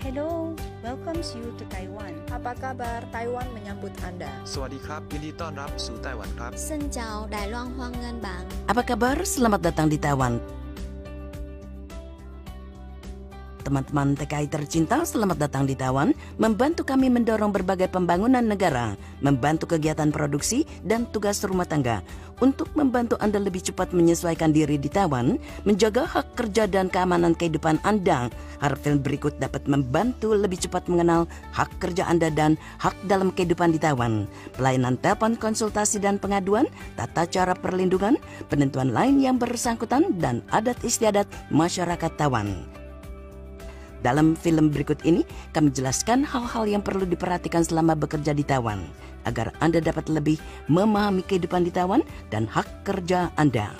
Hello, welcomes you to Taiwan. Apa kabar? Taiwan menyambut Anda. สวัสดีครับยินดีต้อนรับสู่ไต้หวันครับ Xin chào Đài Loan Hoan nghênh bạn. Apa kabar? Selamat datang di Taiwan. Teman-teman TKI tercinta, selamat datang di Taiwan, membantu kami mendorong berbagai pembangunan negara, membantu kegiatan produksi dan tugas rumah tangga. Untuk membantu Anda lebih cepat menyesuaikan diri di Taiwan, menjaga hak kerja dan keamanan kehidupan Anda, harap film berikut dapat membantu lebih cepat mengenal hak kerja Anda dan hak dalam kehidupan di Taiwan. Pelayanan telepon konsultasi dan pengaduan, tata cara perlindungan, penentuan lain yang bersangkutan, dan adat istiadat masyarakat Taiwan. Dalam film berikut ini, kami jelaskan hal-hal yang perlu diperhatikan selama bekerja di Taiwan, agar Anda dapat lebih memahami kehidupan di Taiwan dan hak kerja Anda.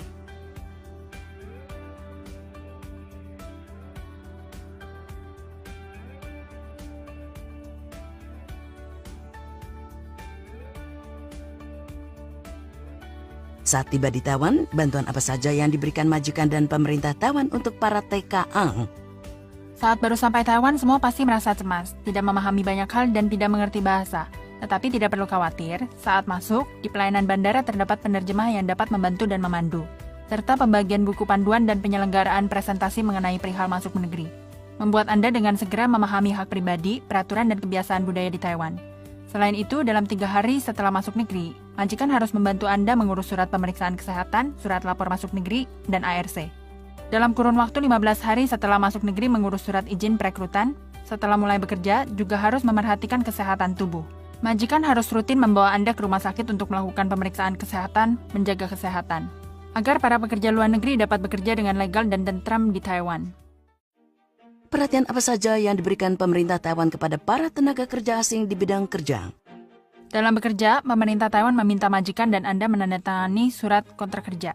Saat tiba di Taiwan, bantuan apa saja yang diberikan majikan dan pemerintah Taiwan untuk para TKA? Saat baru sampai Taiwan, semua pasti merasa cemas, tidak memahami banyak hal dan tidak mengerti bahasa. Tetapi tidak perlu khawatir, saat masuk, di pelayanan bandara terdapat penerjemah yang dapat membantu dan memandu, serta pembagian buku panduan dan penyelenggaraan presentasi mengenai perihal masuk negeri. Membuat Anda dengan segera memahami hak pribadi, peraturan dan kebiasaan budaya di Taiwan. Selain itu, dalam 3 hari setelah masuk negeri, majikan harus membantu Anda mengurus surat pemeriksaan kesehatan, surat lapor masuk negeri, dan ARC. Dalam kurun waktu 15 hari setelah masuk negeri mengurus surat izin perekrutan, setelah mulai bekerja juga harus memerhatikan kesehatan tubuh. Majikan harus rutin membawa Anda ke rumah sakit untuk melakukan pemeriksaan kesehatan, menjaga kesehatan, agar para pekerja luar negeri dapat bekerja dengan legal dan tentram di Taiwan. Perhatian apa saja yang diberikan pemerintah Taiwan kepada para tenaga kerja asing di bidang kerja? Dalam bekerja, pemerintah Taiwan meminta majikan dan Anda menandatangani surat kontrak kerja.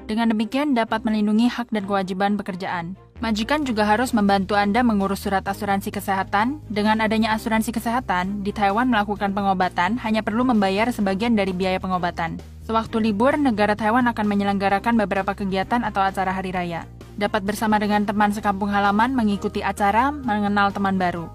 Dengan demikian dapat melindungi hak dan kewajiban pekerjaan. Majikan juga harus membantu Anda mengurus surat asuransi kesehatan. Dengan adanya asuransi kesehatan, di Taiwan melakukan pengobatan hanya perlu membayar sebagian dari biaya pengobatan. Sewaktu libur, negara Taiwan akan menyelenggarakan beberapa kegiatan atau acara hari raya. Dapat bersama dengan teman sekampung halaman mengikuti acara, mengenal teman baru.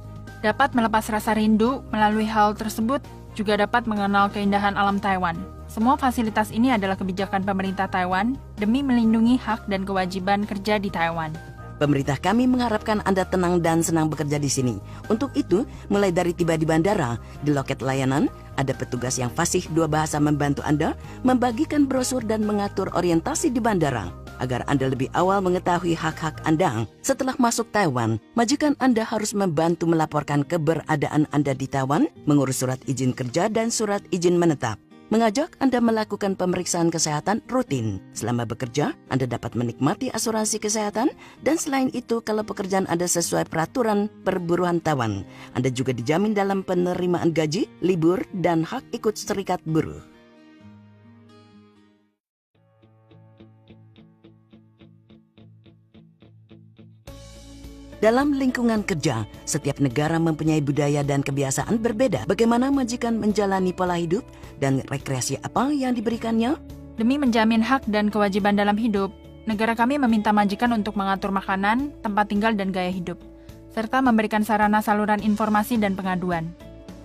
Dapat melepas rasa rindu, melalui hal tersebut juga dapat mengenal keindahan alam Taiwan. Semua fasilitas ini adalah kebijakan pemerintah Taiwan demi melindungi hak dan kewajiban kerja di Taiwan. Pemerintah kami mengharapkan Anda tenang dan senang bekerja di sini. Untuk itu, mulai dari tiba di bandara, di loket layanan, ada petugas yang fasih 2 bahasa membantu Anda membagikan brosur dan mengatur orientasi di bandara, agar Anda lebih awal mengetahui hak-hak Anda. Setelah masuk Taiwan, majikan Anda harus membantu melaporkan keberadaan Anda di Taiwan, mengurus surat izin kerja dan surat izin menetap. Mengajak Anda melakukan pemeriksaan kesehatan rutin. Selama bekerja, Anda dapat menikmati asuransi kesehatan, dan selain itu, kalau pekerjaan Anda sesuai peraturan perburuan Taiwan, Anda juga dijamin dalam penerimaan gaji, libur, dan hak ikut serikat buruh. Dalam lingkungan kerja, setiap negara mempunyai budaya dan kebiasaan berbeda. Bagaimana majikan menjalani pola hidup dan rekreasi apa yang diberikannya? Demi menjamin hak dan kewajiban dalam hidup, negara kami meminta majikan untuk mengatur makanan, tempat tinggal dan gaya hidup, serta memberikan sarana saluran informasi dan pengaduan,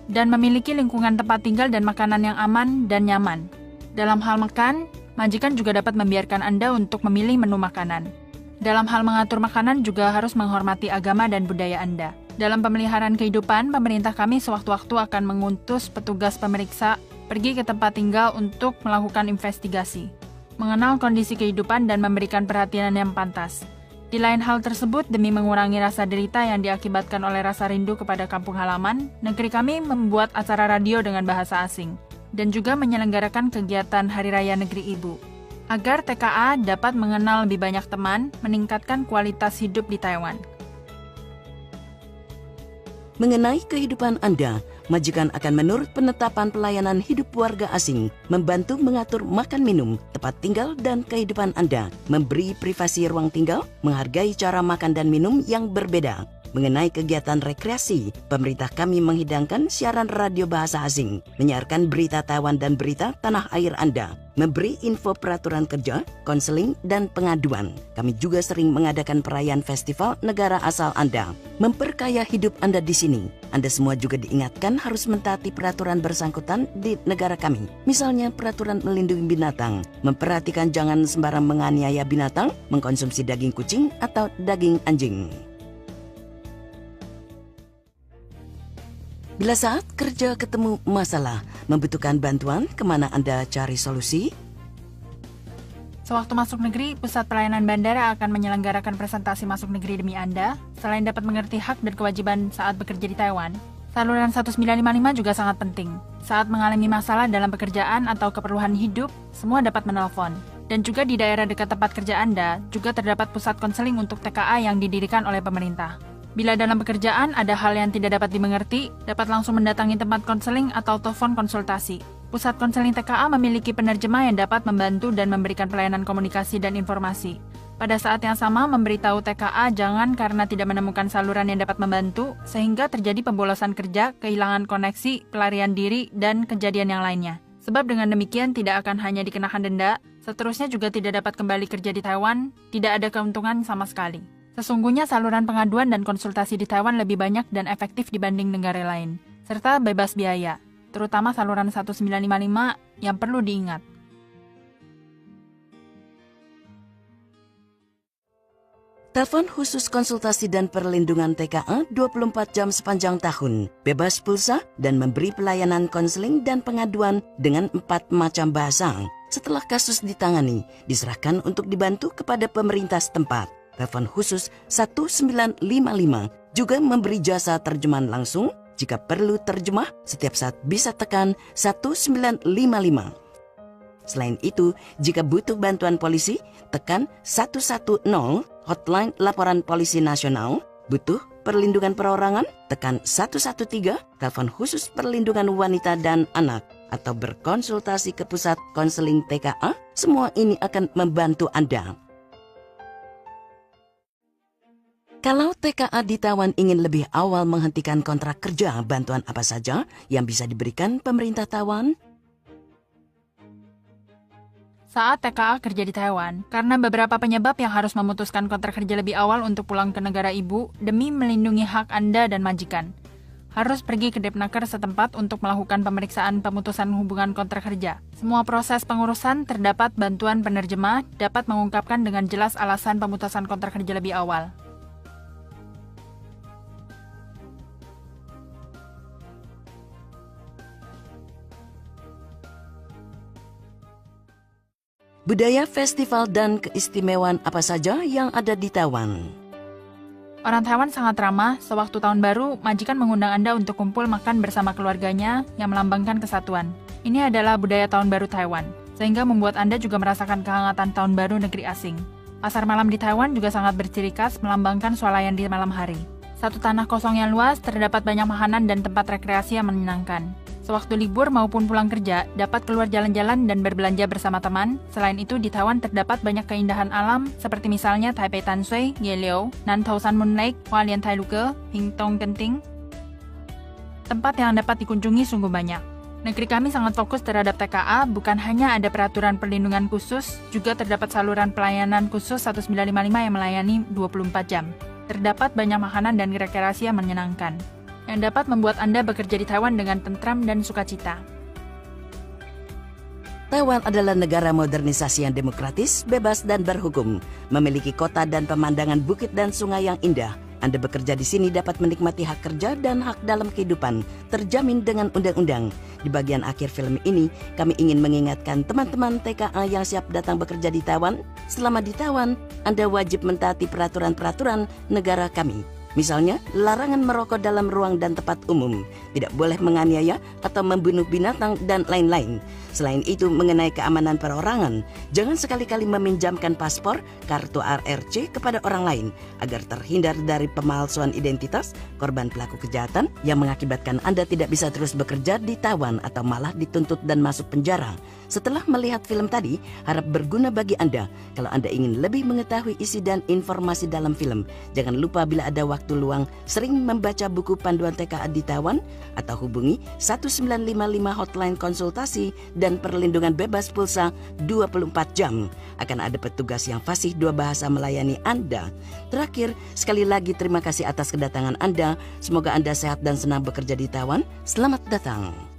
dan memiliki lingkungan tempat tinggal dan makanan yang aman dan nyaman. Dalam hal makan, majikan juga dapat membiarkan Anda untuk memilih menu makanan. Dalam hal mengatur makanan juga harus menghormati agama dan budaya Anda. Dalam pemeliharaan kehidupan, pemerintah kami sewaktu-waktu akan mengutus petugas pemeriksa pergi ke tempat tinggal untuk melakukan investigasi, mengenal kondisi kehidupan dan memberikan perhatian yang pantas. Di lain hal tersebut, demi mengurangi rasa derita yang diakibatkan oleh rasa rindu kepada kampung halaman, negeri kami membuat acara radio dengan bahasa asing, dan juga menyelenggarakan kegiatan Hari Raya Negeri Ibu, agar TKA dapat mengenal lebih banyak teman, meningkatkan kualitas hidup di Taiwan. Mengenai kehidupan Anda, majikan akan menurut penetapan pelayanan hidup warga asing, membantu mengatur makan minum, tempat tinggal dan kehidupan Anda, memberi privasi ruang tinggal, menghargai cara makan dan minum yang berbeda. Mengenai kegiatan rekreasi, pemerintah kami menghidangkan siaran radio bahasa asing, menyiarkan berita Taiwan dan berita tanah air Anda, memberi info peraturan kerja, konseling, dan pengaduan. Kami juga sering mengadakan perayaan festival negara asal Anda, memperkaya hidup Anda di sini. Anda semua juga diingatkan harus mentaati peraturan bersangkutan di negara kami. Misalnya peraturan melindungi binatang, memperhatikan jangan sembarang menganiaya binatang, mengkonsumsi daging kucing atau daging anjing. Bila saat kerja ketemu masalah, membutuhkan bantuan, kemana Anda cari solusi? Sewaktu masuk negeri, Pusat Pelayanan Bandara akan menyelenggarakan presentasi masuk negeri demi Anda. Selain dapat mengerti hak dan kewajiban saat bekerja di Taiwan, saluran 1955 juga sangat penting. Saat mengalami masalah dalam pekerjaan atau keperluan hidup, semua dapat menelpon. Dan juga di daerah dekat tempat kerja Anda, juga terdapat pusat konseling untuk TKA yang didirikan oleh pemerintah. Bila dalam pekerjaan ada hal yang tidak dapat dimengerti, dapat langsung mendatangi tempat konseling atau telepon konsultasi. Pusat konseling TKA memiliki penerjemah yang dapat membantu dan memberikan pelayanan komunikasi dan informasi. Pada saat yang sama, memberitahu TKA jangan karena tidak menemukan saluran yang dapat membantu, sehingga terjadi pembolosan kerja, kehilangan koneksi, pelarian diri, dan kejadian yang lainnya. Sebab dengan demikian tidak akan hanya dikenakan denda, seterusnya juga tidak dapat kembali kerja di Taiwan, tidak ada keuntungan sama sekali. Sesungguhnya saluran pengaduan dan konsultasi di Taiwan lebih banyak dan efektif dibanding negara lain, serta bebas biaya, terutama saluran 1955 yang perlu diingat. Telepon khusus konsultasi dan perlindungan TKA 24 jam sepanjang tahun, bebas pulsa dan memberi pelayanan konseling dan pengaduan dengan 4 macam bahasa. Setelah kasus ditangani, diserahkan untuk dibantu kepada pemerintah setempat. Telepon khusus 1955 juga memberi jasa terjemahan langsung. Jika perlu terjemah, setiap saat bisa tekan 1955. Selain itu, jika butuh bantuan polisi, tekan 110 hotline laporan polisi nasional. Butuh perlindungan perorangan, tekan 113 telepon khusus perlindungan wanita dan anak. Atau berkonsultasi ke pusat konseling TKA, semua ini akan membantu Anda. Kalau TKA di Taiwan ingin lebih awal menghentikan kontrak kerja, bantuan apa saja yang bisa diberikan pemerintah Taiwan? Saat TKA kerja di Taiwan, karena beberapa penyebab yang harus memutuskan kontrak kerja lebih awal untuk pulang ke negara ibu demi melindungi hak Anda dan majikan, harus pergi ke Depnaker setempat untuk melakukan pemeriksaan pemutusan hubungan kontrak kerja. Semua proses pengurusan terdapat bantuan penerjemah dapat mengungkapkan dengan jelas alasan pemutusan kontrak kerja lebih awal. Budaya, festival, dan keistimewaan apa saja yang ada di Taiwan? Orang Taiwan sangat ramah. Sewaktu tahun baru, majikan mengundang Anda untuk kumpul makan bersama keluarganya yang melambangkan kesatuan. Ini adalah budaya tahun baru Taiwan, sehingga membuat Anda juga merasakan kehangatan tahun baru negeri asing. Pasar malam di Taiwan juga sangat berciri khas melambangkan swalayan di malam hari. Satu tanah kosong yang luas, terdapat banyak makanan dan tempat rekreasi yang menyenangkan. Sewaktu libur maupun pulang kerja, dapat keluar jalan-jalan dan berbelanja bersama teman. Selain itu, di Taiwan terdapat banyak keindahan alam, seperti misalnya Taipei Tan Sui, Yeliu, Nantau San Moon Lake, Hualien Tai Luge, Pingtong Genting. Tempat yang dapat dikunjungi sungguh banyak. Negeri kami sangat fokus terhadap TKA, bukan hanya ada peraturan perlindungan khusus, juga terdapat saluran pelayanan khusus 1955 yang melayani 24 jam. Terdapat banyak makanan dan rekreasi yang menyenangkan, yang dapat membuat Anda bekerja di Taiwan dengan tentram dan sukacita. Taiwan adalah negara modernisasi yang demokratis, bebas, dan berhukum. Memiliki kota dan pemandangan bukit dan sungai yang indah. Anda bekerja di sini dapat menikmati hak kerja dan hak dalam kehidupan, terjamin dengan undang-undang. Di bagian akhir film ini, kami ingin mengingatkan teman-teman TKA yang siap datang bekerja di Taiwan. Selama di Taiwan, Anda wajib mentaati peraturan-peraturan negara kami. Misalnya, larangan merokok dalam ruang dan tempat umum, tidak boleh menganiaya atau membunuh binatang, dan lain-lain. Selain itu, mengenai keamanan perorangan, jangan sekali-kali meminjamkan paspor, kartu RRC kepada orang lain, agar terhindar dari pemalsuan identitas korban pelaku kejahatan yang mengakibatkan Anda tidak bisa terus bekerja di Taiwan atau malah dituntut dan masuk penjara. Setelah melihat film tadi, harap berguna bagi Anda. Kalau Anda ingin lebih mengetahui isi dan informasi dalam film, jangan lupa bila ada waktu waktu luang sering membaca buku panduan TKA di Taiwan atau hubungi 1955 hotline konsultasi dan perlindungan bebas pulsa 24 jam. Akan ada petugas yang fasih 2 bahasa melayani Anda. Terakhir, sekali lagi terima kasih atas kedatangan Anda. Semoga Anda sehat dan senang bekerja di Taiwan. Selamat datang.